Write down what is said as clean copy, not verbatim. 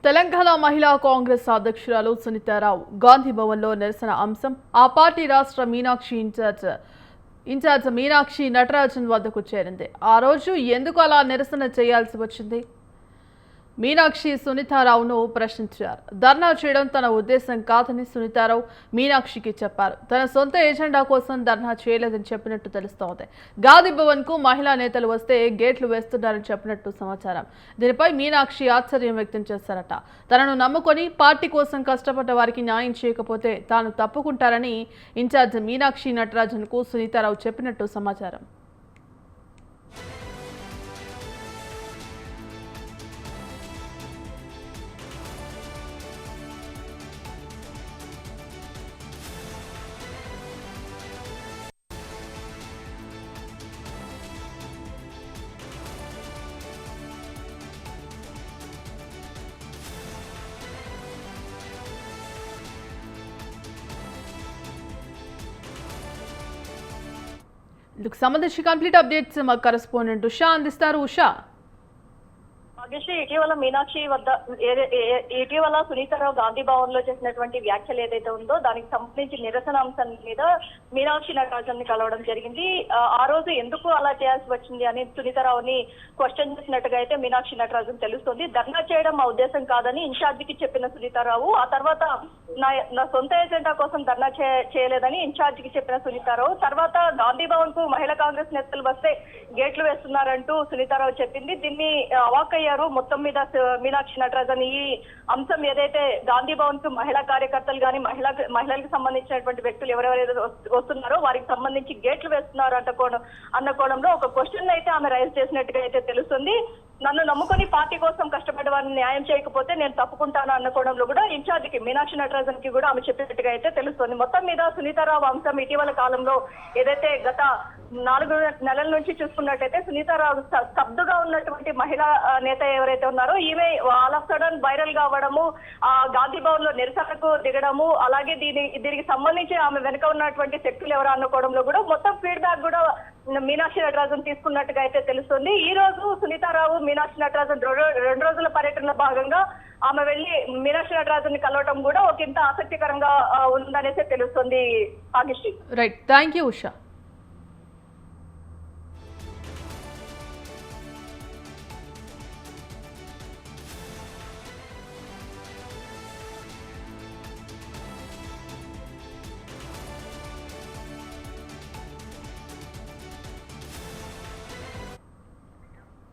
తెలంగాణ మహిళా కాంగ్రెస్ అధ్యక్షురాలు సునీతారావు గాంధీ భవన్లో నిరసన అంశం ఆ పార్టీ రాష్ట్ర మీనాక్షి ఇన్ఛార్జ్ మీనాక్షి నటరాజన్ వద్దకు చేరింది. ఆ రోజు ఎందుకు అలా నిరసన చేయాల్సి వచ్చింది? మీనాక్షి సునీతారావును ప్రశ్నించారు. ధర్నా చేయడం తన ఉద్దేశం కాదని సునీతారావు మీనాక్షికి చెప్పారు. తన సొంత ఎజెండా కోసం ధర్నా చేయలేదని చెప్పినట్టు తెలుస్తోంది. గాంధీ భవన్ కు మహిళా నేతలు వస్తే గేట్లు వేస్తున్నారని చెప్పినట్టు సమాచారం. దీనిపై మీనాక్షి ఆశ్చర్యం వ్యక్తం చేశారట. తనను నమ్ముకొని పార్టీ కోసం కష్టపడ్డ వారికి న్యాయం చేయకపోతే తాను తప్పుకుంటారని ఇన్ఛార్జ్ మీనాక్షి నటరాజన్ కు సునీతారావు చెప్పినట్టు సమాచారం. ఇందుకు సంబంధించి కంప్లీట్ అప్డేట్స్ మా కరెస్పాండెంట్ ఉషా అందిస్తారు. ఉషా, ఇటీవల మీనాక్షి వద్ద ఇటీవల సునీతారావు గాంధీ భవన్ లో చేసినటువంటి వ్యాఖ్యలు ఏదైతే ఉందో దానికి సంబంధించి నిరసన అంశం మీద మీనాక్షి నటరాజన్ ని కలవడం జరిగింది. ఆ రోజు ఎందుకు అలా చేయాల్సి వచ్చింది అని సునీతారావుని క్వశ్చన్ చేసినట్టుగా అయితే మీనాక్షి నటరాజన్ తెలుస్తుంది. ధర్నా చేయడం మా ఉద్దేశం కాదని ఇన్ఛార్జికి చెప్పిన సునీతారావు ఆ తర్వాత నా సొంత ఎజెండా కోసం ధర్నా చేయలేదని ఇన్ఛార్జికి చెప్పిన సునీతారావు తర్వాత గాంధీ భవన్ కు మహిళా కాంగ్రెస్ నేతలు వస్తే గేట్లు వేస్తున్నారంటూ సునీతారావు చెప్పింది. దీన్ని అవాక్కయ్యారు మొత్తం మీద మీనాక్షి నటరాజన్. ఈ అంశం ఏదైతే గాంధీ భవన్ కు మహిళా కార్యకర్తలు కానీ మహిళలకు సంబంధించినటువంటి వ్యక్తులు ఎవరెవరైతే వస్తున్నారో వారికి సంబంధించి గేట్లు వేస్తున్నారు అన్న కోణంలో ఒక క్వశ్చన్ అయితే ఆమె రైజ్ చేసినట్టుగా అయితే తెలుస్తుంది. నన్ను నమ్ముకొని పార్టీ కోసం కష్టపడే వారిని న్యాయం చేయకపోతే నేను తప్పుకుంటాను అన్న కోణంలో కూడా ఇన్ఛార్జికి మీనాక్షి నటరాజన్ కి కూడా ఆమె చెప్పినట్టుగా అయితే తెలుస్తుంది. మొత్తం మీద సునీతారావు అంశం ఇటీవల కాలంలో ఏదైతే గత 4 నెలల నుంచి చూసుకున్నట్టయితే సునీతారావు స్తబ్దుగా ఉన్నటువంటి మహిళా నేత ఎవరైతే ఉన్నారో ఈమె ఆల్ ఆఫ్ సడన్ వైరల్ కావడము, ఆ గాంధీ భవన్ లో నిరసనకు దిగడము, అలాగే దీనికి సంబంధించి ఆమె వెనుక ఉన్నటువంటి శక్తులు ఎవరు అనుకోవడంలో కూడా మొత్తం ఫీడ్బ్యాక్ కూడా మీనాక్షి నటరాజన్ తీసుకున్నట్టుగా అయితే తెలుస్తుంది. ఈ రోజు సునీతారావు మీనాక్షి నటరాజన్ 2 రోజుల పర్యటనలో భాగంగా ఆమె వెళ్లి మీనాక్షి నటరాజన్ ని కలవటం కూడా ఒక ఇంత ఆసక్తికరంగా ఉందనేసి తెలుస్తుంది. Right, thank you Usha.